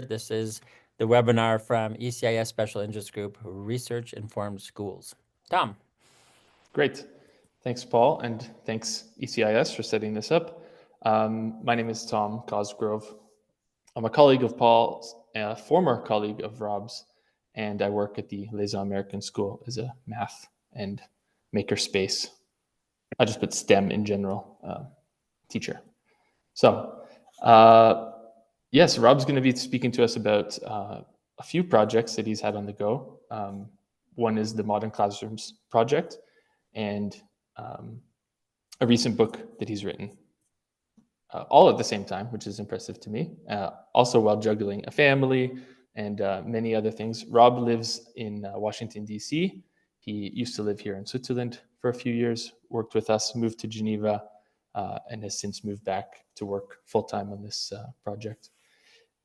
This is the webinar from ECIS Special Interest Group, Research Informed Schools. Tom. Great. Thanks, Paul, and thanks ECIS for setting this up. My name is Tom Cosgrove. I'm a colleague of Paul's, a former colleague of Rob's, and I work at the Leysin American School as a math and makerspace. I just put STEM in general, teacher. So, yes, Rob's going to be speaking to us about a few projects that he's had on the go. One is the Modern Classrooms project, and a recent book that he's written, all at the same time, which is impressive to me. Also while juggling a family and many other things. Rob lives in Washington, D.C. He used to live here in Switzerland for a few years, worked with us, moved to Geneva, and has since moved back to work full-time on this project.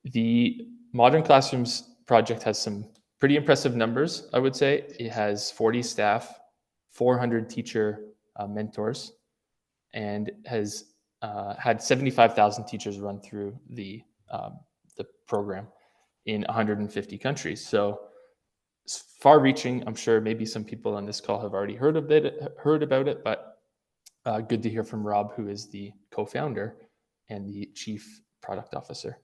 The Modern Classrooms project has some pretty impressive numbers, I would say. It has 40 staff, 400 teacher mentors, and has had 75,000 teachers run through the program in 150 countries. So it's far-reaching. I'm sure maybe some people on this call have already heard about it, but good to hear from Rob, who is the co-founder and the chief product officer.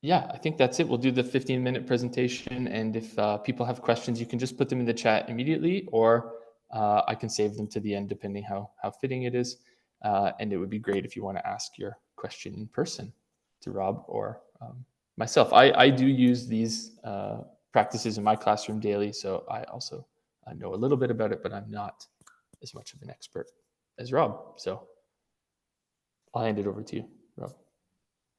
Yeah, I think that's it. We'll do the 15-minute presentation, and if people have questions, you can just put them in the chat immediately, or I can save them to the end, depending how fitting it is. And it would be great if you want to ask your question in person to Rob or myself. I do use these practices in my classroom daily, so I also know a little bit about it, but I'm not as much of an expert as Rob. So I'll hand it over to you, Rob.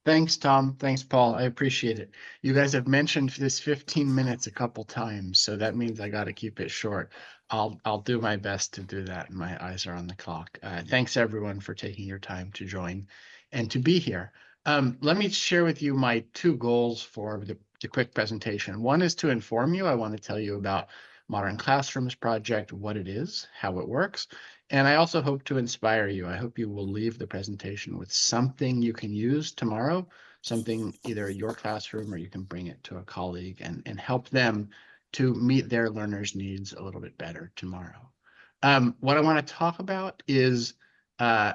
Thanks, Tom. Thanks, Paul. I appreciate it. You guys have mentioned this 15 minutes a couple times, so that means I got to keep it short. I'll do my best to do that. My eyes are on the clock. Thanks, everyone, for taking your time to join and to be here. Let me share with you my two goals for the quick presentation. One is to inform you. I want to tell you about Modern Classrooms project, what it is, how it works. And I also hope to inspire you. I hope you will leave the presentation with something you can use tomorrow, something either your classroom or you can bring it to a colleague and help them to meet their learners' needs a little bit better tomorrow. What I want to talk about is, as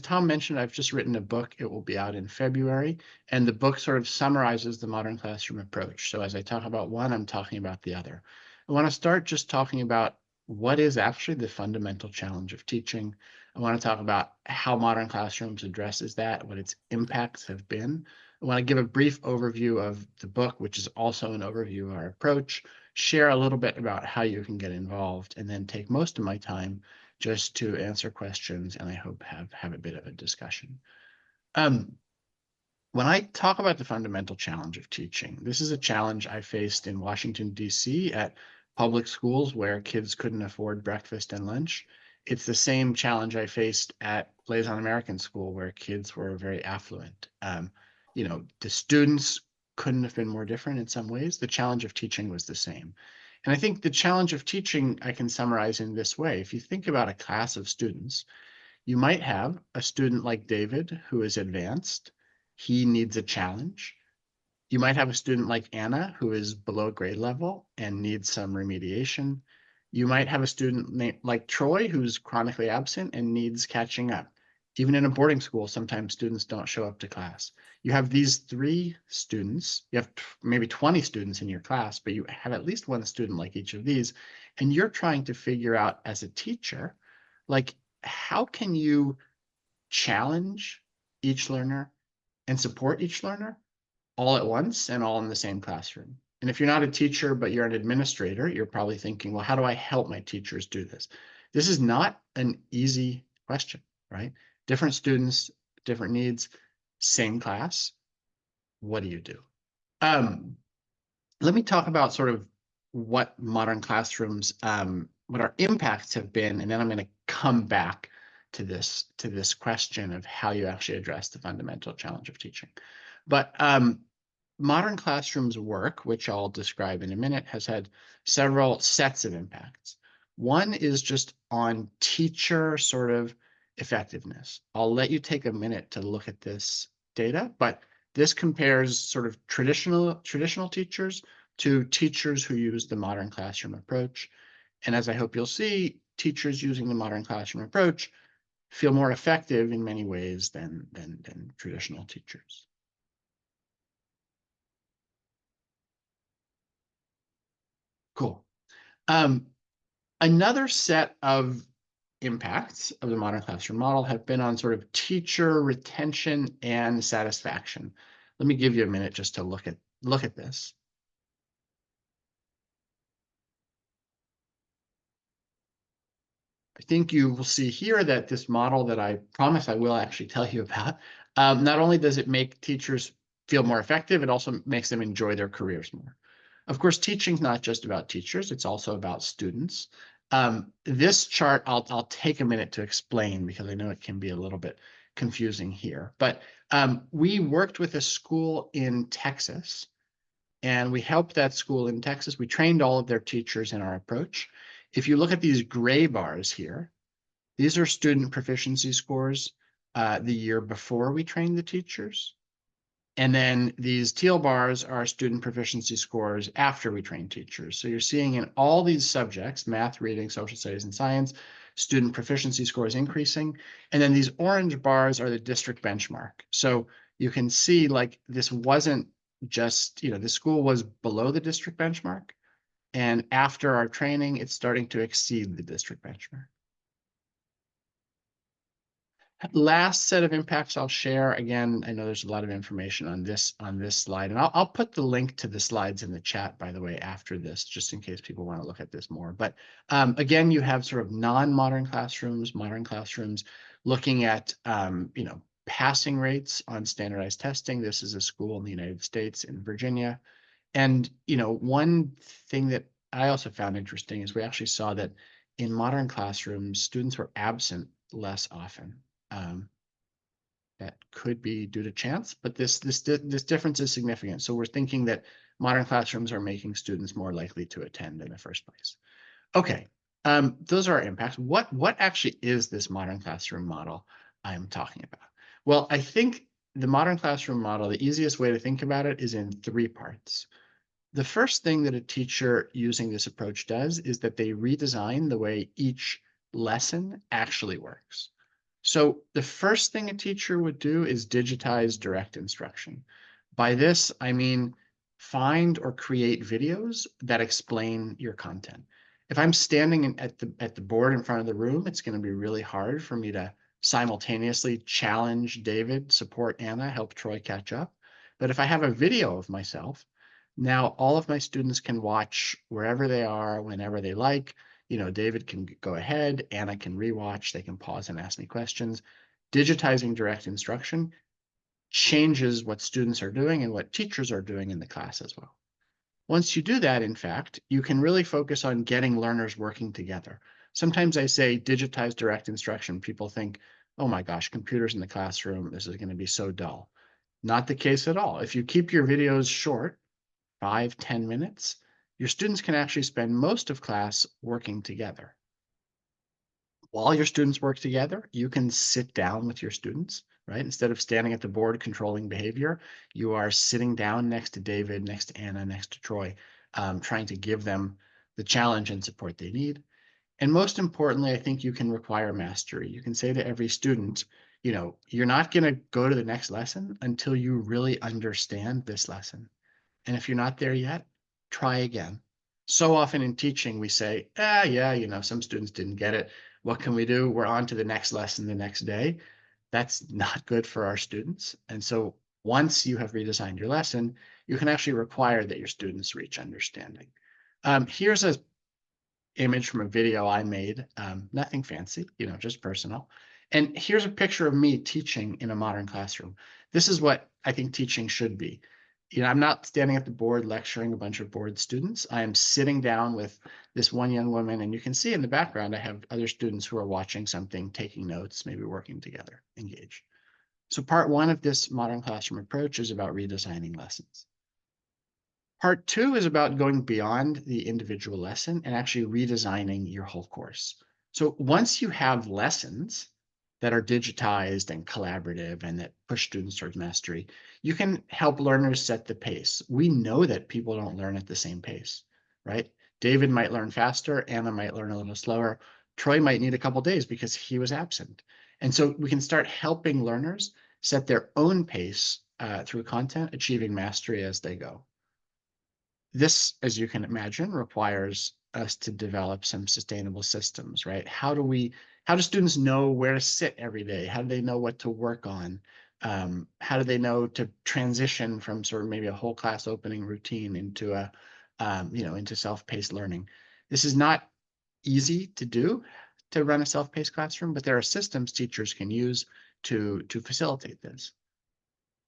Tom mentioned, I've just written a book. It will be out in February, and the book sort of summarizes the modern classroom approach. So as I talk about one, I'm talking about the other. I want to start just talking about what is actually the fundamental challenge of teaching. I want to talk about how Modern Classrooms addresses that, what its impacts have been. I want to give a brief overview of the book, which is also an overview of our approach, share a little bit about how you can get involved, and then take most of my time just to answer questions and I hope have a bit of a discussion. When I talk about the fundamental challenge of teaching, this is a challenge I faced in Washington, D.C. at public schools where kids couldn't afford breakfast and lunch. It's the same challenge I faced at Leysin American School where kids were very affluent. The students couldn't have been more different in some ways. The challenge of teaching was the same. And I think the challenge of teaching I can summarize in this way. If you think about a class of students, you might have a student like David who is advanced. He needs a challenge. You might have a student like Anna who is below grade level and needs some remediation. You might have a student like Troy who's chronically absent and needs catching up. Even in a boarding school, sometimes students don't show up to class. You have these three students, you have maybe 20 students in your class, but you have at least one student like each of these, and you're trying to figure out as a teacher, like, how can you challenge each learner and support each learner all at once and all in the same classroom? And if you're not a teacher, but you're an administrator, you're probably thinking, well, how do I help my teachers do this? This is not an easy question, right? Different students, different needs, same class. What do you do? Let me talk about sort of what Modern Classrooms, what our impacts have been, and then I'm going to come back to this question of how you actually address the fundamental challenge of teaching. But Modern Classrooms work, which I'll describe in a minute, has had several sets of impacts. One is just on teacher sort of effectiveness. I'll let you take a minute to look at this data, but this compares sort of traditional teachers to teachers who use the modern classroom approach. And as I hope you'll see, teachers using the modern classroom approach feel more effective in many ways than traditional teachers. Cool. Another set of impacts of the modern classroom model have been on sort of teacher retention and satisfaction. Let me give you a minute just to look at this. I think you will see here that this model that I promise I will actually tell you about, not only does it make teachers feel more effective, it also makes them enjoy their careers more. Of course, teaching is not just about teachers, it's also about students. This chart, I'll take a minute to explain because I know it can be a little bit confusing here. But we worked with a school in Texas, and we helped that school in Texas. We trained all of their teachers in our approach. If you look at these gray bars here, these are student proficiency scores the year before we trained the teachers. And then these teal bars are student proficiency scores after we train teachers. So you're seeing in all these subjects, math, reading, social studies, and science, student proficiency scores increasing. And then these orange bars are the district benchmark. So you can see like this wasn't just, the school was below the district benchmark. And after our training, it's starting to exceed the district benchmark. Last set of impacts I'll share. Again, I know there's a lot of information on this slide, and I'll put the link to the slides in the chat, by the way, after this, just in case people want to look at this more. But again, you have sort of non-modern classrooms, modern classrooms, looking at passing rates on standardized testing. This is a school in the United States in Virginia, and one thing that I also found interesting is we actually saw that in modern classrooms, students were absent less often. That could be due to chance, but this difference is significant. So we're thinking that modern classrooms are making students more likely to attend in the first place. Okay, those are our impacts. What actually is this modern classroom model I'm talking about? Well, I think the modern classroom model, the easiest way to think about it is in 3 parts. The first thing that a teacher using this approach does is that they redesign the way each lesson actually works. So the first thing a teacher would do is digitize direct instruction. By this, I mean find or create videos that explain your content. If I'm standing at the board in front of the room, it's going to be really hard for me to simultaneously challenge David, support Anna, help Troy catch up. But if I have a video of myself, now all of my students can watch wherever they are, whenever they like. David can go ahead, Anna can rewatch, they can pause and ask me questions. Digitizing direct instruction changes what students are doing and what teachers are doing in the class as well. Once you do that, in fact, you can really focus on getting learners working together. Sometimes I say digitize direct instruction. People think, oh my gosh, computers in the classroom, this is going to be so dull. Not the case at all. If you keep your videos short, 5-10 minutes, your students can actually spend most of class working together. While your students work together, you can sit down with your students, right? Instead of standing at the board controlling behavior, you are sitting down next to David, next to Anna, next to Troy, trying to give them the challenge and support they need. And most importantly, I think you can require mastery. You can say to every student, you're not going to go to the next lesson until you really understand this lesson. And if you're not there yet, try again. So often in teaching, we say, yeah, some students didn't get it. What can we do? We're on to the next lesson the next day. That's not good for our students. And so once you have redesigned your lesson, you can actually require that your students reach understanding. Here's an image from a video I made, nothing fancy, just personal. And here's a picture of me teaching in a modern classroom. This is what I think teaching should be. I'm not standing at the board lecturing a bunch of board students. I am sitting down with this one young woman, and you can see in the background, I have other students who are watching something, taking notes, maybe working together, engaged. So part 1 of this modern classroom approach is about redesigning lessons. Part 2 is about going beyond the individual lesson and actually redesigning your whole course. So once you have lessons, that are digitized and collaborative and that push students towards mastery, you can help learners set the pace. We know that people don't learn at the same pace, right? David might learn faster, Anna might learn a little slower, Troy might need a couple days because he was absent. And so we can start helping learners set their own pace through content, achieving mastery as they go. This, as you can imagine, requires us to develop some sustainable systems, right? How do students know where to sit every day? How do they know what to work on? How do they know to transition from sort of maybe a whole class opening routine into into self-paced learning? This is not easy to do, to run a self-paced classroom, but there are systems teachers can use to facilitate this.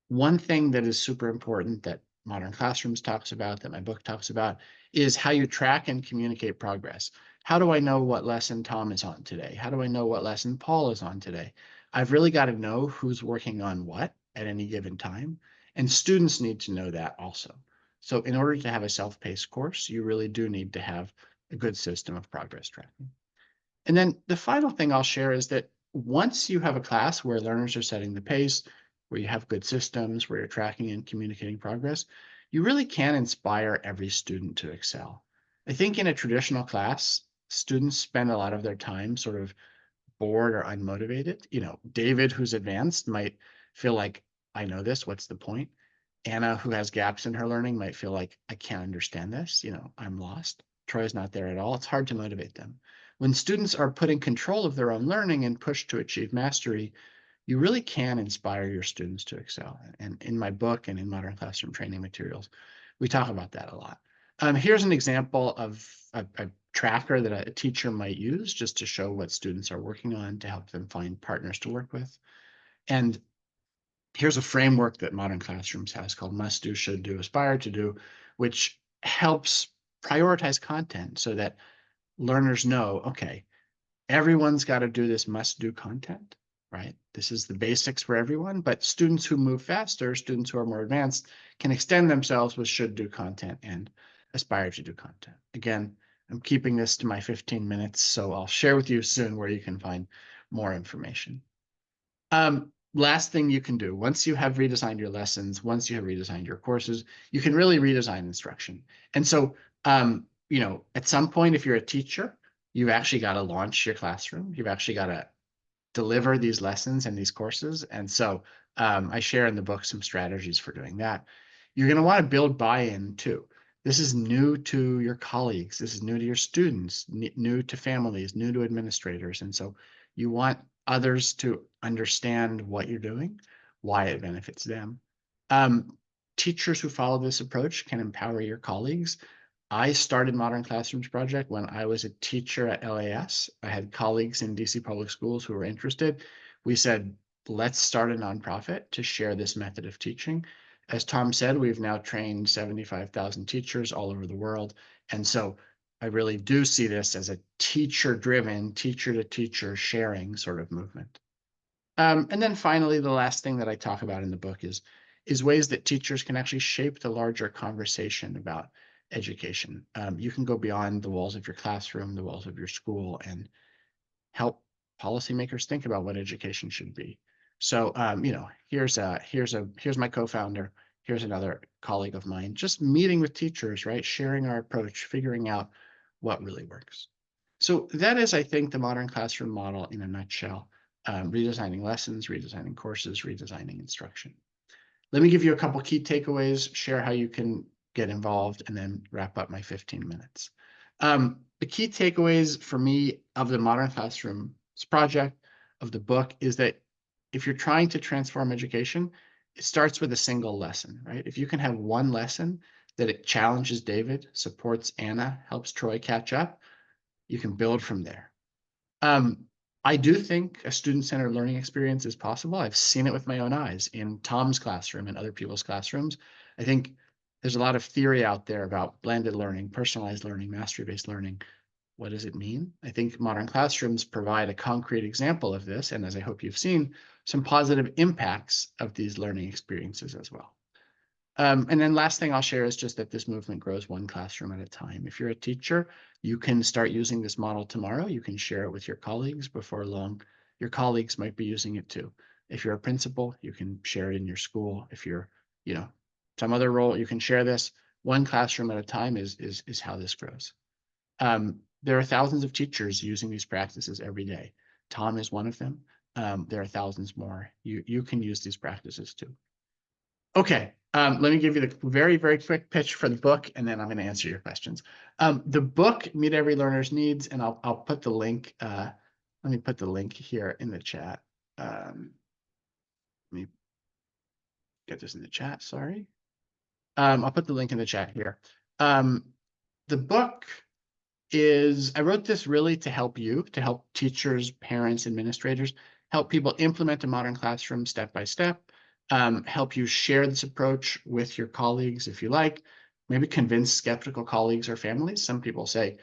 One thing that is super important that Modern Classrooms talks about, that my book talks about, is how you track and communicate progress. How do I know what lesson Tom is on today? How do I know what lesson Paul is on today? I've really got to know who's working on what at any given time, and students need to know that also. So in order to have a self-paced course, you really do need to have a good system of progress tracking. And then the final thing I'll share is that once you have a class where learners are setting the pace, where you have good systems, where you're tracking and communicating progress, you really can inspire every student to excel. I think in a traditional class, students spend a lot of their time sort of bored or unmotivated. David, who's advanced, might feel like, I know this, what's the point? Anna, who has gaps in her learning, might feel like, I can't understand this, I'm lost. Troy's not there at all. It's hard to motivate them. When students are put in control of their own learning and pushed to achieve mastery, you really can inspire your students to excel. And in my book and in Modern Classroom training materials, we talk about that a lot. Here's an example of a tracker that a teacher might use just to show what students are working on to help them find partners to work with. And here's a framework that Modern Classrooms has called Must Do, Should Do, Aspire to Do, which helps prioritize content so that learners know, okay, everyone's got to do this must do content, right? This is the basics for everyone, but students who move faster, students who are more advanced, can extend themselves with should do content and aspire to do content. Again, I'm keeping this to my 15 minutes, so I'll share with you soon where you can find more information. Last thing you can do, once you have redesigned your lessons, once you have redesigned your courses, you can really redesign instruction. And so, at some point, if you're a teacher, you've actually got to launch your classroom. You've actually got to deliver these lessons and these courses. And so I share in the book some strategies for doing that. You're going to want to build buy-in too. This is new to your colleagues. This is new to your students, new to families, new to administrators. And so you want others to understand what you're doing, why it benefits them. Teachers who follow this approach can empower your colleagues. I started Modern Classrooms Project when I was a teacher at LAS. I had colleagues in DC public schools who were interested. We said, let's start a nonprofit to share this method of teaching. As Tom said, we've now trained 75,000 teachers all over the world. And so I really do see this as a teacher-driven, teacher-to-teacher sharing sort of movement. And then finally, the last thing that I talk about in the book is ways that teachers can actually shape the larger conversation about education. You can go beyond the walls of your classroom, the walls of your school, and help policymakers think about what education should be. So, here's my co-founder. Here's another colleague of mine, just meeting with teachers, right? Sharing our approach, figuring out what really works. So that is, I think, the Modern Classroom model in a nutshell. Redesigning lessons, redesigning courses, redesigning instruction. Let me give you a couple key takeaways, share how you can get involved, and then wrap up my 15 minutes. The key takeaways for me of the Modern Classrooms project, of the book, is that if you're trying to transform education, it starts with a single lesson, right? If you can have one lesson that it challenges David, supports Anna, helps Troy catch up, you can build from there. I do think a student-centered learning experience is possible. I've seen it with my own eyes in Tom's classroom and other people's classrooms. I think there's a lot of theory out there about blended learning, personalized learning, mastery-based learning. What does it mean? I think Modern Classrooms provide a concrete example of this, and as I hope you've seen, some positive impacts of these learning experiences as well. And then last thing I'll share is just that this movement grows one classroom at a time. If you're a teacher, you can start using this model tomorrow. You can share it with your colleagues. Before long, Your colleagues might be using it too. If you're a principal, you can share it in your school. If you're, some other role, you can share this. One classroom at a time is how this grows. There are thousands of teachers using these practices every day. Tom is one of them. There are thousands more. You can use these practices too. Okay, let me give you the very, very quick pitch for the book, and then I'm going to answer your questions. The book, Meet Every Learner's Needs, and I'll put the link. Let me put the link here in the chat. Let me get this in the chat. Sorry. I'll put the link in the chat here. The book is, I wrote this really to help you, to help teachers, parents, administrators, help people implement a modern classroom step by step, help you share this approach with your colleagues if you like, maybe convince skeptical colleagues or families. Some people say,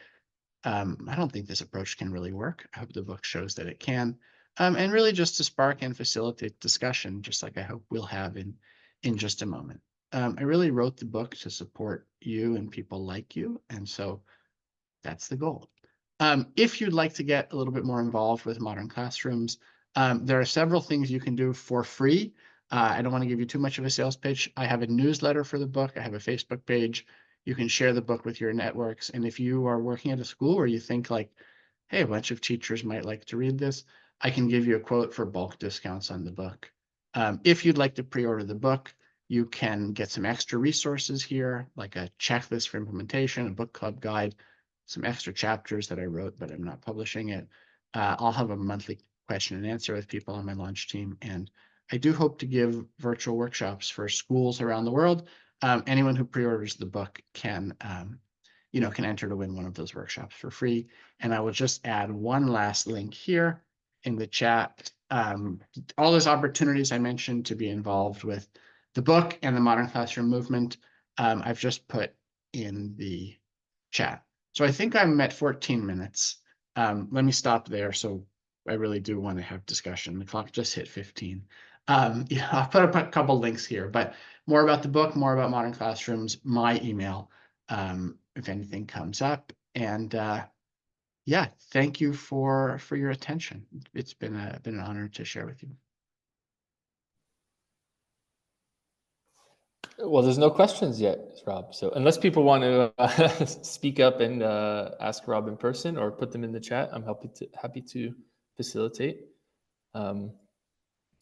I don't think this approach can really work. I hope the book shows that it can. And really just to spark and facilitate discussion, just like I hope we'll have in just a moment. I really wrote the book to support you and people like you. And so that's the goal. If you'd like to get a little bit more involved with modern classrooms, there are several things you can do for free. I don't want to give you too much of a sales pitch. I have a newsletter for the book. I have a Facebook page. You can share the book with your networks. And if you are working at a school where you think like, hey, a bunch of teachers might like to read this, I can give you a quote for bulk discounts on the book. If you'd like to pre-order the book, you can get some extra resources here, like a checklist for implementation, a book club guide, some extra chapters that I wrote, but I'm not publishing it. I'll have a monthly question and answer with people on my launch team. And I do hope to give virtual workshops for schools around the world. Anyone who pre-orders the book can enter to win one of those workshops for free. And I will just add one last link here in the chat. All those opportunities I mentioned to be involved with the book and the modern classroom movement, I've just put in the chat. So I think I'm at 14 minutes. Let me stop there. So I really do want to have discussion. The clock just hit 15. I'll put up a couple links here, but more about the book, more about modern classrooms, my email, if anything comes up. And yeah, thank you for your attention. It's been an honor to share with you. Well, there's no questions yet, Rob. So unless people want to speak up and ask Rob in person or put them in the chat, I'm happy to facilitate.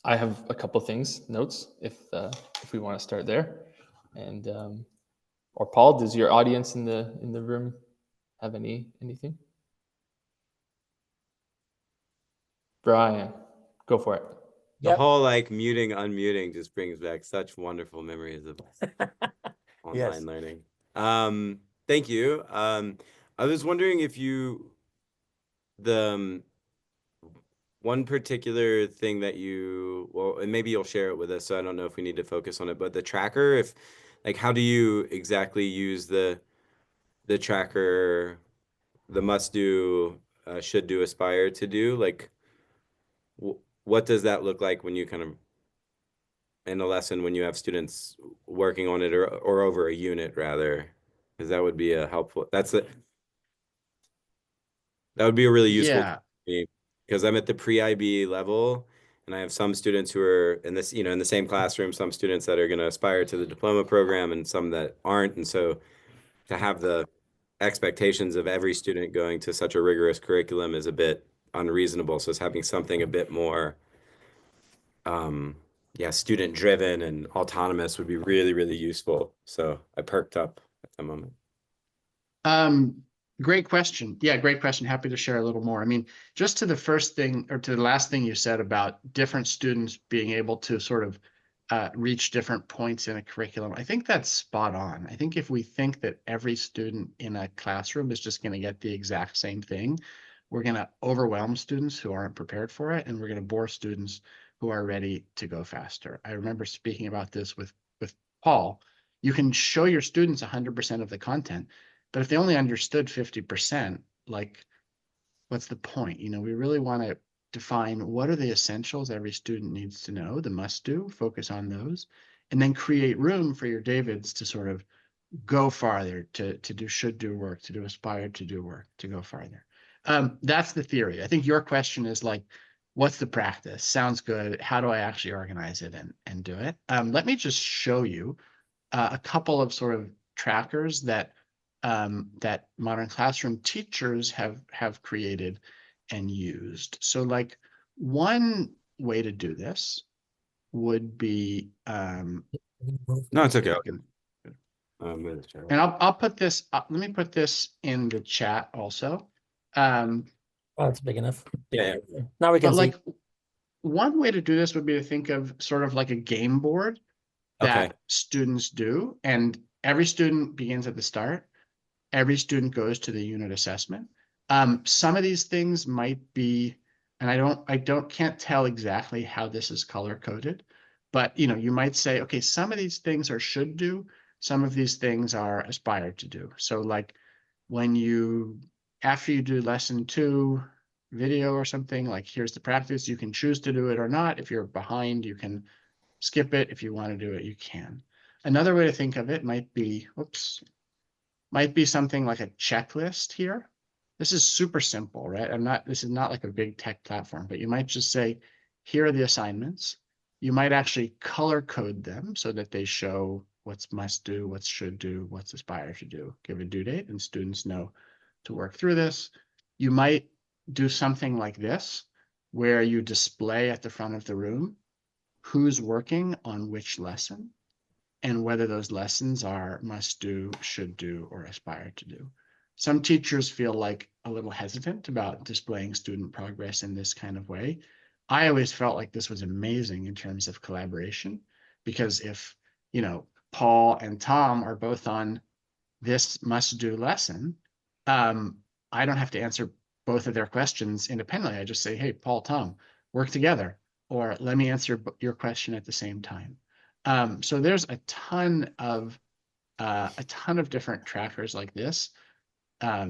I have a couple notes, if we want to start there. And or Paul, does your audience in the room have anything? Brian, go for it. The whole like muting, unmuting just brings back such wonderful memories of online learning. Thank you. I was wondering if one particular thing that and maybe you'll share it with us, so I don't know if we need to focus on it, but the tracker, how do you exactly use the tracker, the must do, should do, aspire to do? Like, what does that look like when you kind of, in a lesson, when you have students working on it or over a unit rather? Because that would be a helpful, that would be a really useful to me, because I'm at the pre-IB level and I have some students who are in this, in the same classroom, some students that are going to aspire to the diploma program and some that aren't. And so to have the expectations of every student going to such a rigorous curriculum is a bit unreasonable. So it's having something a bit more student driven and autonomous would be really, really useful. So I perked up at the moment. Great question. Yeah, great question. Happy to share a little more. I mean, just to the first thing or to the last thing you said about different students being able to sort of reach different points in a curriculum, I think that's spot on. I think if we think that every student in a classroom is just going to get the exact same thing, we're going to overwhelm students who aren't prepared for it, and we're going to bore students who are ready to go faster. I remember speaking about this with Paul. You can show your students 100% of the content, but if they only understood 50%, like, what's the point? We really want to define what are the essentials every student needs to know, the must do, focus on those, and then create room for your Davids to sort of go farther, to do should do work, to do aspire to do work, to go farther. That's the theory. I think your question is like, what's the practice? Sounds good. How do I actually organize it and do it? Let me just show you a couple of sort of trackers that that modern classroom teachers have created and used. So like one way to do this would be No, it's okay. and With the chat. I'll put this let me put this in the chat also. Oh, it's big enough. Yeah. Now we can But see. like one way to do this would be to think of sort of like a game board that Okay. students do, and every student begins at the start. Every student goes to the unit assessment. Some of these things might be, and I can't tell exactly how this is color coded, but you might say, okay, some of these things are should do, some of these things are aspired to do. So like after you do lesson 2 video or something, like here's the practice, you can choose to do it or not. If you're behind, you can skip it. If you want to do it, you can. Another way to think of it might be something like a checklist here. This is super simple, right? This is not like a big tech platform, but you might just say, here are the assignments. You might actually color code them so that they show what's must do, what's should do, what's aspire to do. Give a due date and students know to work through this. You might do something like this, where you display at the front of the room who's working on which lesson and whether those lessons are must do, should do, or aspire to do. Some teachers feel like a little hesitant about displaying student progress in this kind of way. I always felt like this was amazing in terms of collaboration, because if, Paul and Tom are both on this must do lesson, I don't have to answer both of their questions independently. I just say, hey, Paul, Tom, work together, or let me answer your question at the same time. So there's a ton of different trackers like this. How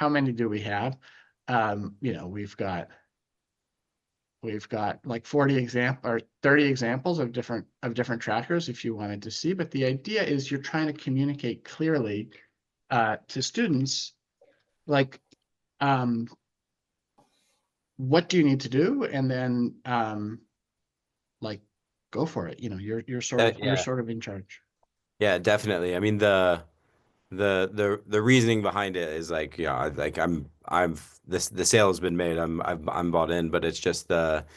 many do we have? We've got like 30 examples of different trackers if you wanted to see. But the idea is you're trying to communicate clearly to students, like, what do you need to do, and then like go for it. You're sort of Yeah. you're sort of in charge. Yeah, definitely. I mean, the reasoning behind it is like, yeah, like the sale has been made. I'm bought in, but it's just having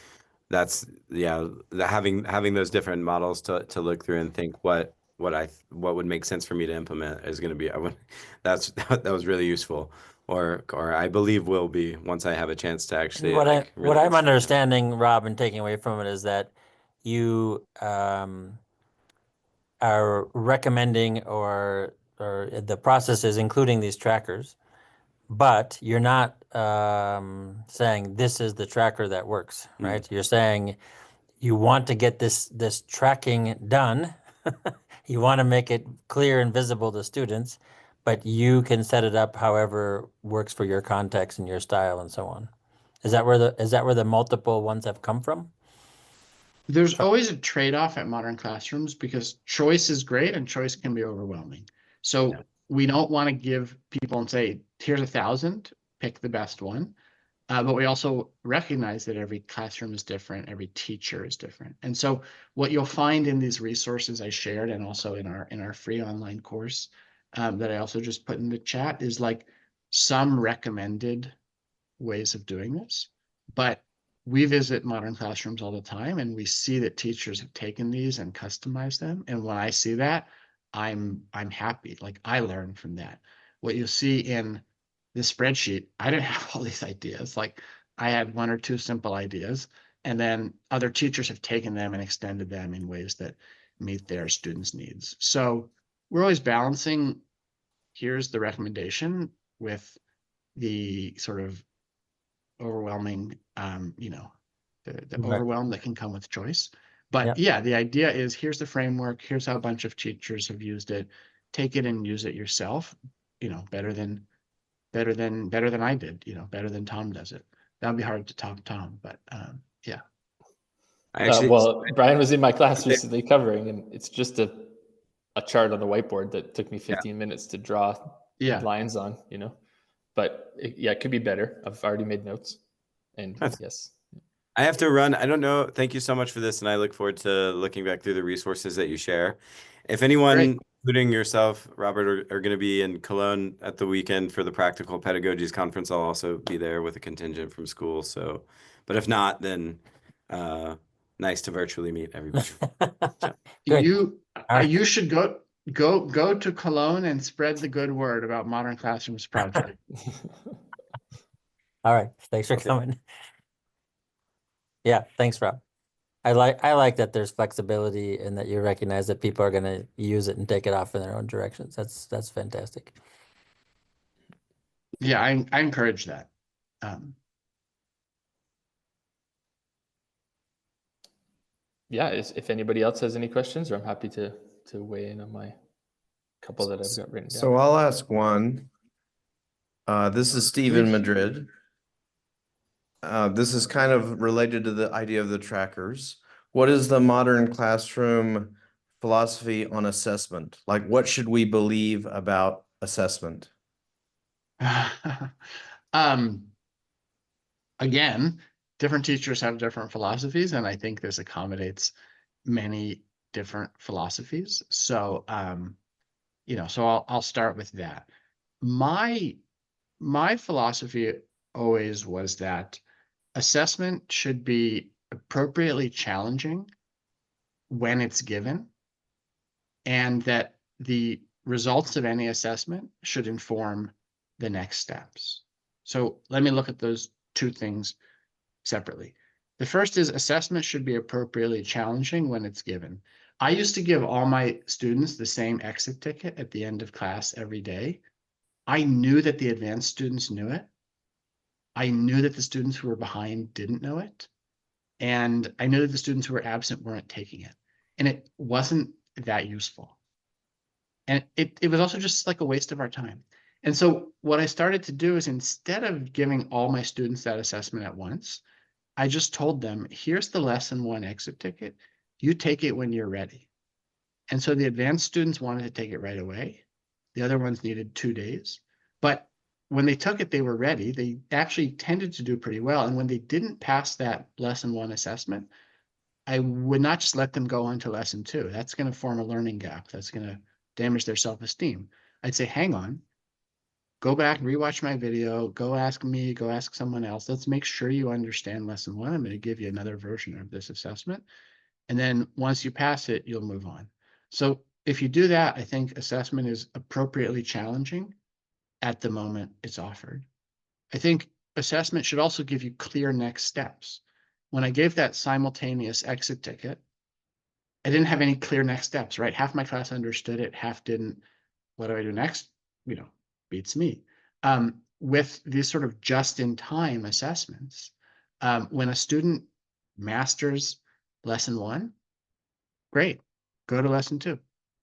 those different models to look through and think what would make sense for me to implement is going to be, that was really useful, or I believe will be, once I have a chance to actually What like what really I'm understanding, Rob, and taking away from it is that you are recommending or the process is including these trackers, but you're not saying this is the tracker that works, right? You're saying you want to get this tracking done. You want to make it clear and visible to students, but you can set it up however works for your context and your style and so on. Is that where the multiple ones have come from? There's always a trade-off at modern classrooms, because choice is great and choice can be overwhelming. So we don't want to give people and say, here's 1,000, pick the best one. But we also recognize that every classroom is different, every teacher is different. And so what you'll find in these resources I shared, and also in our free online course that I also just put in the chat, is like some recommended ways of doing this. But we visit modern classrooms all the time, and we see that teachers have taken these and customized them. And when I see that, I'm happy. Like, I learn from that. What you'll see in this spreadsheet, I didn't have all these ideas. Like, I had 1 or 2 simple ideas, and then other teachers have taken them and extended them in ways that meet their students' needs. So we're always balancing, here's the recommendation, with the sort of overwhelming, the Right. overwhelm that can come with choice. But yeah, the idea is, here's the framework, here's how a bunch of teachers have used it. Take it and use it yourself, better than I did, better than Tom does it. That would be hard to top Tom, but yeah. Well, Brian was in my class recently covering, and it's just a chart on the whiteboard that took me 15 minutes to draw lines on, But it could be better. I've already made notes. And That's- yes, I have to run. I don't know. Thank you so much for this, and I look forward to looking back through the resources that you share. If anyone, Great. including yourself, Robert, are going to be in Cologne at the weekend for the Practical Pedagogies Conference, I'll also be there with a contingent from school. So, but if not, then nice to virtually meet everybody. Good. You All right. you should go to Cologne and spread the good word about Modern Classrooms Project. All right. Thanks for Okay. coming. Yeah, thanks, Rob. I like that there's flexibility and that you recognize that people are going to use it and take it off in their own directions. That's fantastic. Yeah, I encourage that. yeah, if anybody else has any questions, or I'm happy to weigh in on my couple that I've got written down. So I'll ask one. This is Steve in Please. Madrid. This is kind of related to the idea of the trackers. What is the modern classroom philosophy on assessment? Like, what should we believe about assessment? Again, different teachers have different philosophies, and I think this accommodates many different philosophies. So, so I'll start with that. My philosophy always was that assessment should be appropriately challenging when it's given, and that the results of any assessment should inform the next steps. So let me look at those two things separately. The first is assessment should be appropriately challenging when it's given. I used to give all my students the same exit ticket at the end of class every day. I knew that the advanced students knew it. I knew that the students who were behind didn't know it. And I knew that the students who were absent weren't taking it. And it wasn't that useful. And it was also just like a waste of our time. And so what I started to do is, instead of giving all my students that assessment at once, I just told them, here's the lesson 1 exit ticket. You take it when you're ready. And so the advanced students wanted to take it right away. The other ones needed 2 days. But when they took it, they were ready. They actually tended to do pretty well. And when they didn't pass that lesson 1 assessment, I would not just let them go on to lesson 2. That's going to form a learning gap. That's going to damage their self-esteem. I'd say, hang on, go back, rewatch my video, go ask me, go ask someone else. Let's make sure you understand lesson 1. I'm going to give you another version of this assessment. And then once you pass it, you'll move on. So if you do that, I think assessment is appropriately challenging at the moment it's offered. I think assessment should also give you clear next steps. When I gave that simultaneous exit ticket, I didn't have any clear next steps, right? Half my class understood it, half didn't. What do I do next? Beats me. With these sort of just-in-time assessments, when a student masters lesson 1, great, go to lesson 2.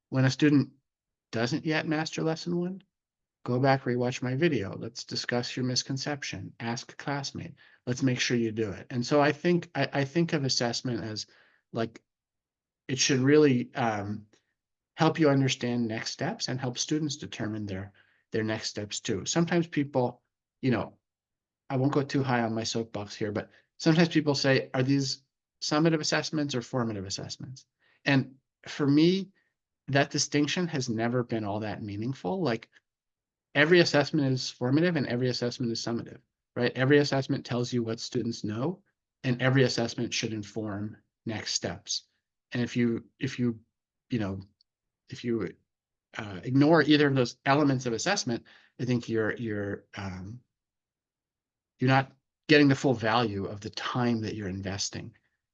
When a student doesn't yet master lesson 1, go back, rewatch my video. Let's discuss your misconception. Ask a classmate. Let's make sure you do it. And so I think of assessment as like, it should really help you understand next steps and help students determine their next steps too. Sometimes people, I won't go too high on my soapbox here, but sometimes people say, are these summative assessments or formative assessments? And for me, that distinction has never been all that meaningful. Like, every assessment is formative and every assessment is summative, right? Every assessment tells you what students know, and every assessment should inform next steps. And if you ignore either of those elements of assessment, I think you're not getting the full value of the time that you're investing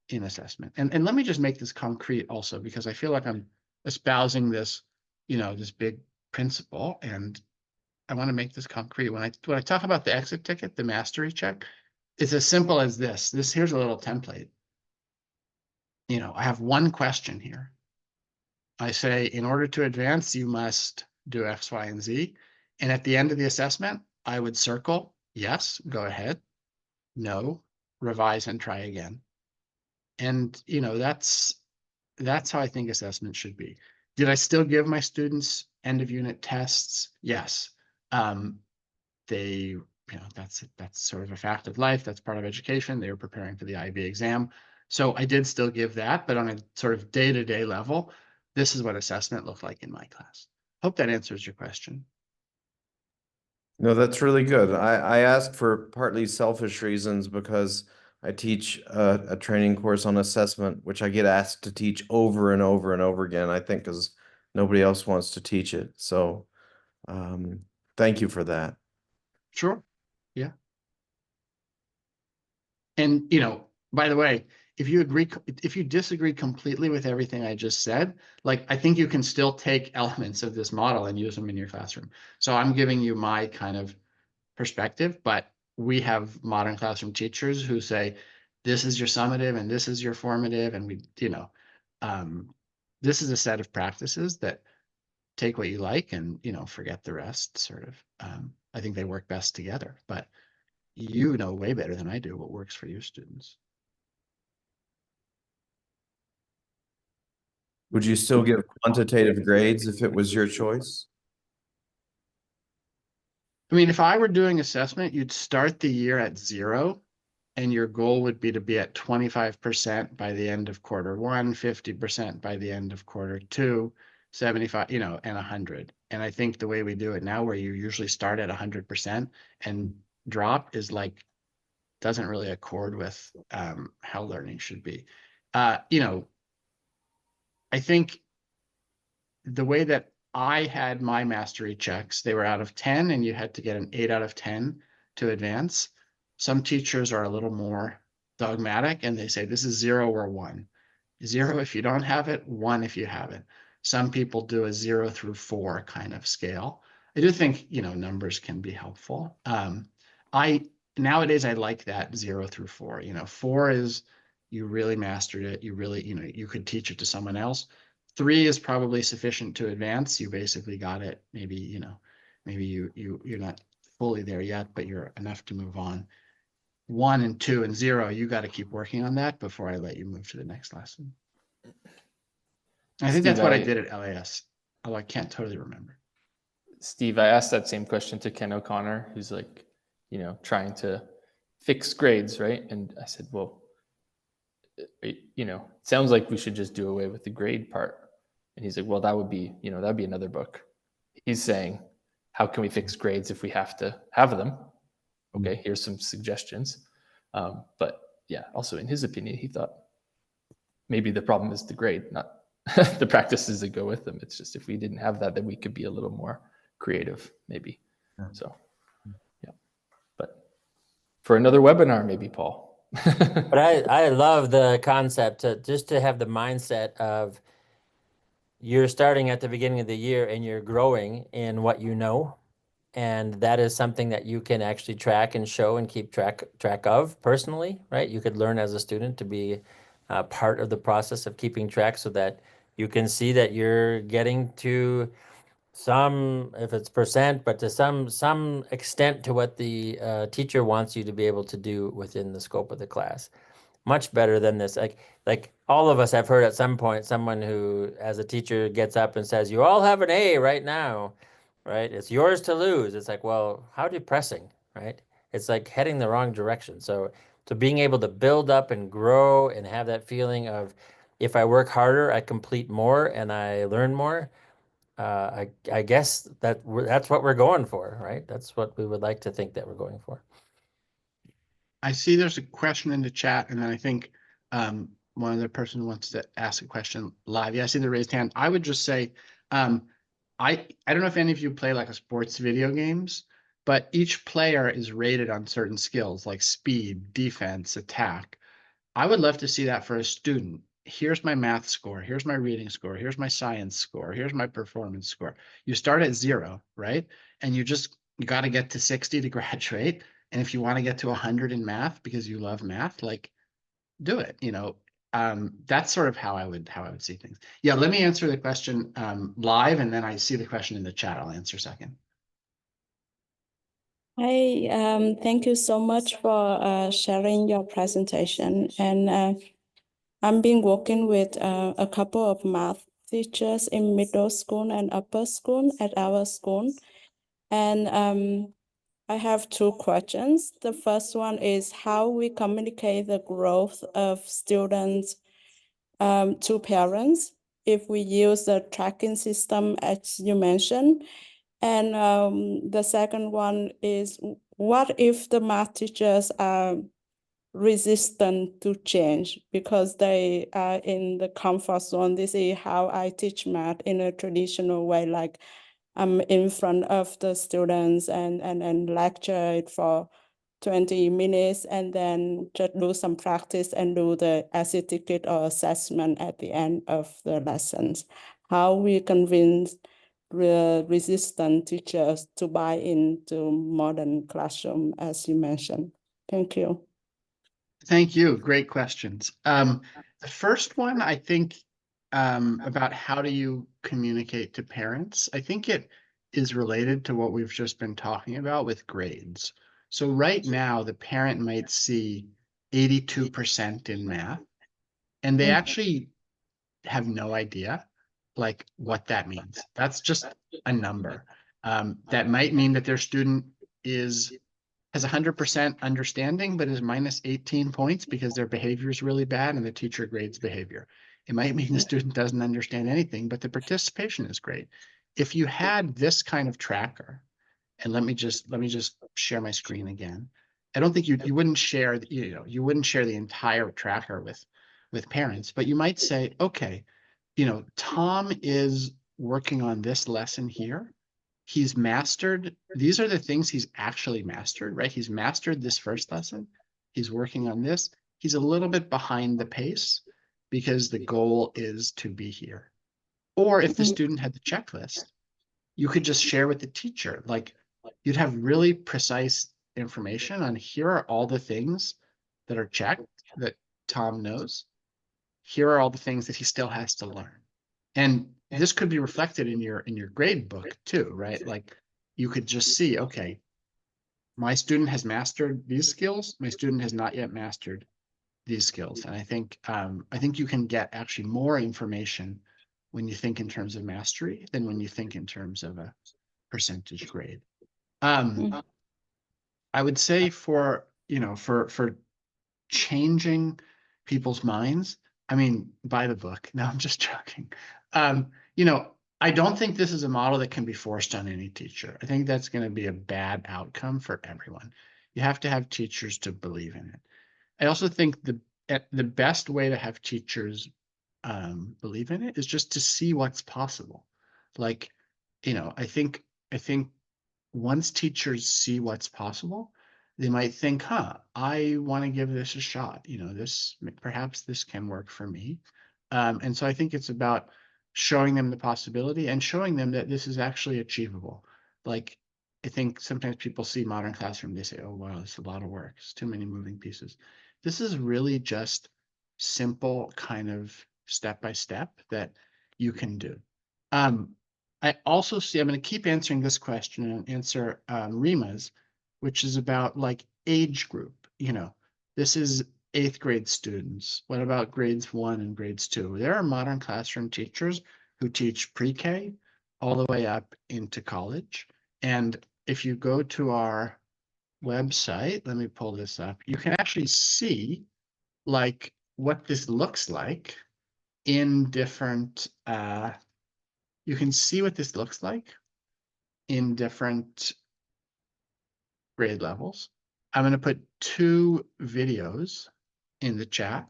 in assessment. And let me just make this concrete also, because I feel like I'm espousing this, this big principle, and I want to make this concrete. When I talk about the exit ticket, the mastery check, it's as simple as this. Here's a little template. I have one question here. I say, in order to advance, you must do X, Y, and Z. And at the end of the assessment, I would circle, yes, go ahead. No, revise and try again. And, that's how I think assessment should be. Did I still give my students end of unit tests? Yes. They, that's sort of a fact of life. That's part of education. They were preparing for the IB exam. So I did still give that, but on a sort of day-to-day level, this is what assessment looked like in my class. Hope that answers your question. No, that's really good. I asked for partly selfish reasons because I teach a training course on assessment, which I get asked to teach over and over and over again, I think, because nobody else wants to teach it. So thank you for that. Sure. Yeah. And, by the way, if you disagree completely with everything I just said, like, I think you can still take elements of this model and use them in your classroom. So I'm giving you my kind of perspective, but we have modern classroom teachers who say, this is your summative and this is your formative. And this is a set of practices that take what you like and, forget the rest, sort of. I think they work best together, but you know way better than I do what works for your students. Would you still give quantitative grades if it was your choice? I mean, if I were doing assessment, you'd start the year at 0, and your goal would be to be at 25% by the end of quarter 1, 50% by the end of quarter 2, 75, and 100. And I think the way we do it now, where you usually start at 100% and drop, is like, doesn't really accord with how learning should be. I think the way that I had my mastery checks, they were out of 10, and you had to get an 8 out of 10 to advance. Some teachers are a little more dogmatic, and they say this is 0 or 1. 0 if you don't have it, 1 if you have it. Some people do a 0 through 4 kind of scale. I do think, numbers can be helpful. Nowadays I like that 0 through 4. 4 is you really mastered it. You really, you could teach it to someone else. 3 is probably sufficient to advance. You basically got it. Maybe, you're not fully there yet, but you're enough to move on. 1 and 2 and 0, you got to keep working on that before I let you move to the next lesson. I think that's what I did at LAS, although I can't totally remember. Steve, I asked that same question to Ken O'Connor, who's like, trying to fix grades, right? And I said, well, it sounds like we should just do away with the grade part. And he's like, well, that would be, that'd be another book. He's saying, how can we fix grades if we have to have them? Okay, here's some suggestions. But yeah, also in his opinion, he thought maybe the problem is the grade, not the practices that go with them. It's just, if we didn't have that, then we could be a little more creative, maybe. So, yeah. But for another webinar, maybe, Paul. But I love the concept just to have the mindset of you're starting at the beginning of the year and you're growing in what you know. And that is something that you can actually track and show and keep track of personally, right? You could learn as a student to be part of the process of keeping track so that you can see that you're getting to some, if it's percent, but to some extent to what the teacher wants you to be able to do within the scope of the class. Much better than this. Like all of us have heard at some point someone who, as a teacher, gets up and says, "You all have an A right now." Right? It's yours to lose. It's like, well, how depressing, right? It's like heading the wrong direction. So being able to build up and grow and have that feeling of, if I work harder, I complete more and I learn more. I guess that's what we're going for, right? That's what we would like to think that we're going for. I see there's a question in the chat, and then I think one other person wants to ask a question live. Yeah, I see the raised hand. I would just say, I don't know if any of you play like a sports video games, but each player is rated on certain skills like speed, defense, attack. I would love to see that for a student. Here's my math score. Here's my reading score. Here's my science score. Here's my performance score. You start at 0, right? And you got to get to 60 to graduate. And if you want to get to 100 in math because you love math, like, do it. That's sort of how I would see things. Yeah, let me answer the question live, and then I see the question in the chat. I'll answer second. Hi, thank you so much for sharing your presentation. And I've been working with a couple of math teachers in middle school and upper school at our school. And I have two questions. The first one is how we communicate the growth of students to parents if we use the tracking system as you mentioned. And the second one is what if the math teachers are resistant to change because they are in the comfort zone? They say how I teach math in a traditional way, like I'm in front of the students and lecture it for 20 minutes and then just do some practice and do the essay ticket or assessment at the end of the lessons. How we convince resistant teachers to buy into modern classroom, as you mentioned. Thank you. Thank you. Great questions. The first one, I think, about how do you communicate to parents, I think it is related to what we've just been talking about with grades. So right now, the parent might see 82% in math, and they actually have no idea like what that means. That's just a number. That might mean that their student has 100% understanding, but is minus 18 points because their behavior is really bad and the teacher grades behavior. It might mean the student doesn't understand anything, but the participation is great. If you had this kind of tracker, and let me just share my screen again. I don't think you wouldn't share you wouldn't share the entire tracker with parents, but you might say, okay, Tom is working on this lesson here. He's mastered, these are the things he's actually mastered, right? He's mastered this first lesson. He's working on this. He's a little bit behind the pace because the goal is to be here. Or if the student had the checklist, you could just share with the teacher, like you'd have really precise information on here are all the things that are checked that Tom knows. Here are all the things that he still has to learn. And this could be reflected in your grade book too, right? Like you could just see, okay, my student has mastered these skills. My student has not yet mastered these skills. And I think you can get actually more information when you think in terms of mastery than when you think in terms of a percentage grade. I would say for changing people's minds, I mean, buy the book. No, I'm just joking. I don't think this is a model that can be forced on any teacher. I think that's going to be a bad outcome for everyone. You have to have teachers to believe in it. I also think the best way to have teachers believe in it is just to see what's possible. Like, I think once teachers see what's possible, they might think, I want to give this a shot. Perhaps this can work for me. And so I think it's about showing them the possibility and showing them that this is actually achievable. Like, I think sometimes people see modern classroom, they say, oh, wow, it's a lot of work. It's too many moving pieces. This is really just simple kind of step-by-step that you can do. I also see, I'm going to keep answering this question and answer Rima's, which is about like age group. This is 8th grade students. What about grades 1 and grades 2? There are modern classroom teachers who teach pre-K all the way up into college. And if you go to our website, let me pull this up, you can actually see like what this looks like in different, you can see what this looks like in different grade levels. I'm going to put 2 videos in the chat.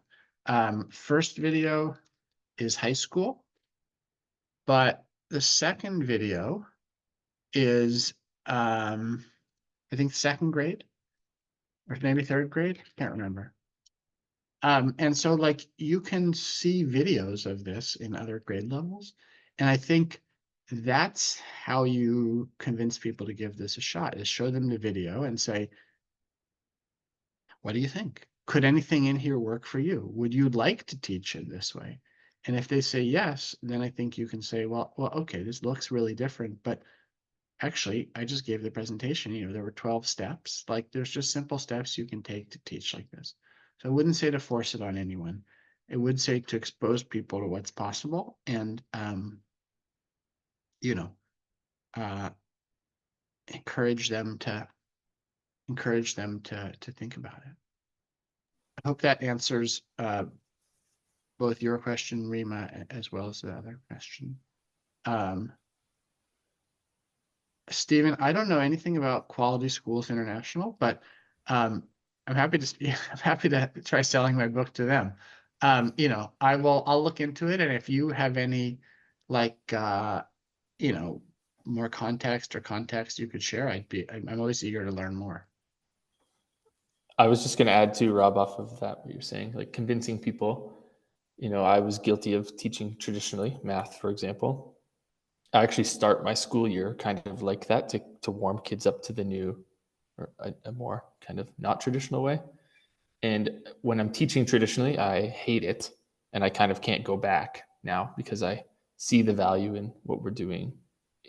First video is high school, but the second video is, I think 2nd grade, or maybe 3rd grade, can't remember. And so like you can see videos of this in other grade levels. And I think that's how you convince people to give this a shot, is show them the video and say, what do you think? Could anything in here work for you? Would you like to teach in this way? And if they say yes, then I think you can say, well, okay, this looks really different, but actually, I just gave the presentation, there were 12 steps. Like there's just simple steps you can take to teach like this. So I wouldn't say to force it on anyone. I would say to expose people to what's possible and, encourage them to encourage them to think about it. I hope that answers both your question, Rima, as well as the other question. Stephen, I don't know anything about Quality Schools International, but I'm happy to I'm happy to try selling my book to them. You know, I'll look into it, and if you have any like you know, more context you could share, I'm always eager to learn more. I was just going to add to Rob off of that, what you're saying, like convincing people. You know, I was guilty of teaching traditionally, math, for example. I actually start my school year kind of like that to warm kids up to the new, or a more kind of not traditional way. And when I'm teaching traditionally, I hate it. And I kind of can't go back now because I see the value in what we're doing,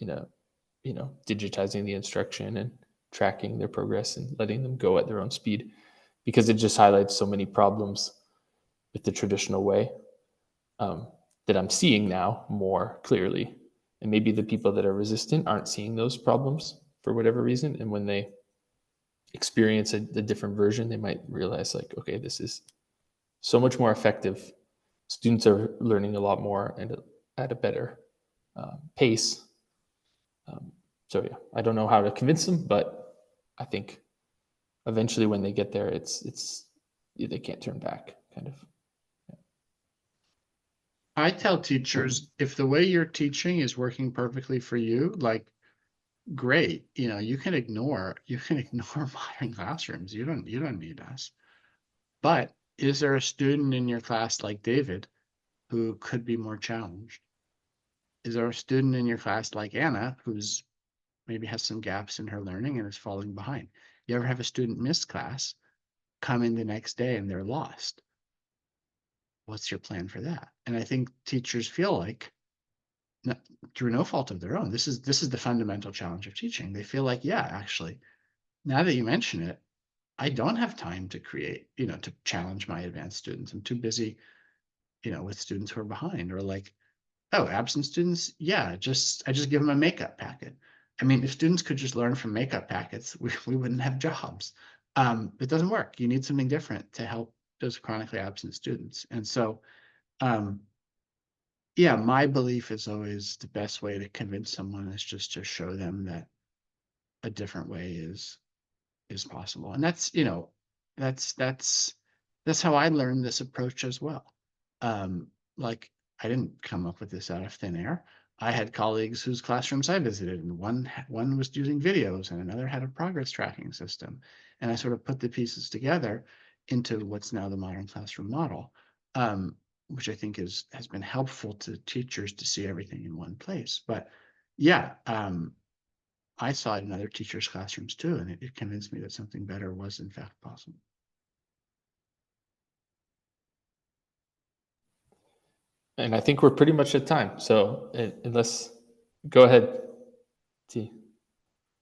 digitizing the instruction and tracking their progress and letting them go at their own speed, because it just highlights so many problems with the traditional way that I'm seeing now more clearly. And maybe the people that are resistant aren't seeing those problems for whatever reason. And when they experience a different version, they might realize like, okay, this is so much more effective. Students are learning a lot more and at a better pace. So yeah, I don't know how to convince them, but I think eventually when they get there, it's they can't turn back, kind of. I tell teachers, if the way you're teaching is working perfectly for you, like, great, you know, you can ignore modern classrooms. You don't need us. But is there a student in your class like David who could be more challenged? Is there a student in your class like Anna who's maybe has some gaps in her learning and is falling behind? You ever have a student miss class, come in the next day and they're lost? What's your plan for that? And I think teachers feel like, through no fault of their own, this is the fundamental challenge of teaching. They feel like, yeah, actually, now that you mention it, I don't have time to create, to challenge my advanced students. I'm too busy, with students who are behind, or like, oh, absent students. Yeah, I just give them a makeup packet. I mean, if students could just learn from makeup packets, we wouldn't have jobs. It doesn't work. You need something different to help those chronically absent students. And so, yeah, my belief is always the best way to convince someone is just to show them that a different way is possible. And that's, that's how I learned this approach as well. Like, I didn't come up with this out of thin air. I had colleagues whose classrooms I visited, and one was using videos and another had a progress tracking system. And I sort of put the pieces together into what's now the modern classroom model, which I think has been helpful to teachers to see everything in one place. But yeah, I saw it in other teachers' classrooms too, and it convinced me that something better was in fact possible. And I think we're pretty much at time. So unless, go ahead, T.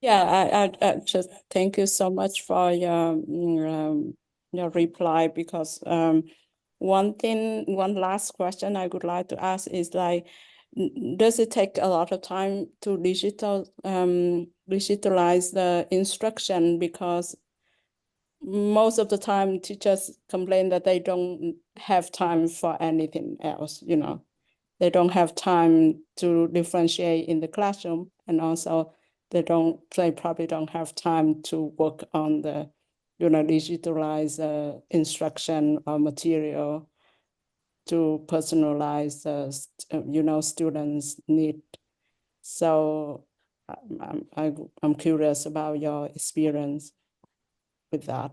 Yeah, I just thank you so much for your reply, because one last question I would like to ask is like, does it take a lot of time to digitalize the instruction? Because most of the time teachers complain that they don't have time for anything else, They don't have time to differentiate in the classroom, and also they probably don't have time to work on the, digitalize instruction or material to personalize the, students' need. So I'm curious about your experience with that.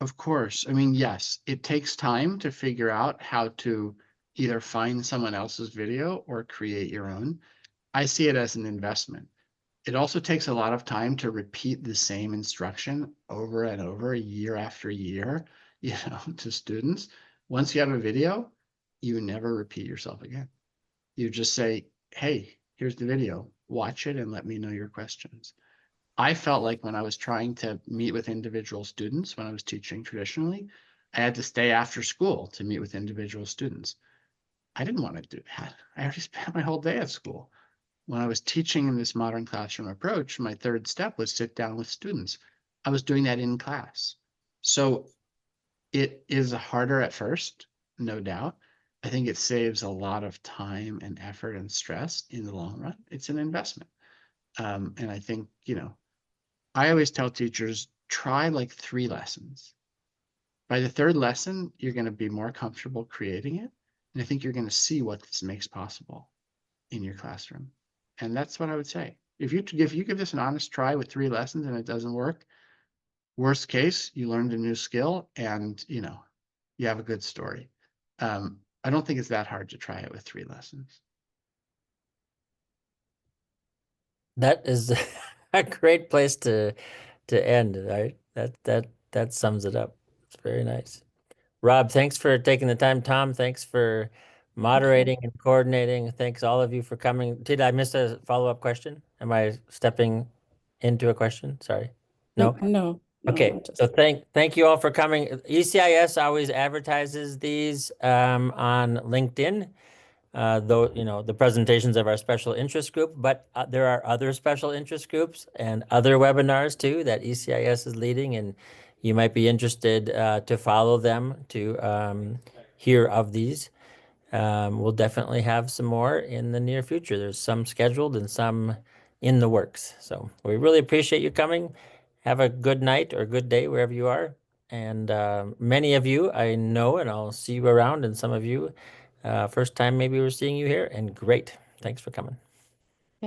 Of course. I mean, yes, it takes time to figure out how to either find someone else's video or create your own. I see it as an investment. It also takes a lot of time to repeat the same instruction over and over, year after year, to students. Once you have a video, you never repeat yourself again. You just say, hey, here's the video, watch it and let me know your questions. I felt like when I was trying to meet with individual students, when I was teaching traditionally, I had to stay after school to meet with individual students. I didn't want to do that. I already spent my whole day at school. When I was teaching in this modern classroom approach, my third step was sit down with students. I was doing that in class. So it is harder at first, no doubt. I think it saves a lot of time and effort and stress in the long run. It's an investment. And I think, I always tell teachers, try like 3 lessons. By the 3rd lesson, you're going to be more comfortable creating it. And I think you're going to see what this makes possible in your classroom. And that's what I would say. If you give this an honest try with 3 lessons and it doesn't work, worst case, you learned a new skill and, you have a good story. I don't think it's that hard to try it with 3 lessons. That is a great place to end, right? That sums it up. It's very nice. Rob, thanks for taking the time. Tom, thanks for moderating and coordinating. Thanks all of you for coming. Did I miss a follow-up question? Am I stepping into a question? Sorry. No? No. Okay, so thank you all for coming. ECIS always advertises these on LinkedIn. Though, the presentations of our special interest group, but there are other special interest groups and other webinars too that ECIS is leading, and you might be interested to follow them to hear of these. We'll definitely have some more in the near future. There's some scheduled and some in the works. So we really appreciate you coming. Have a good night or good day wherever you are. And many of you I know, and I'll see you around, and some of you, first time maybe we're seeing you here, and great. Thanks for coming.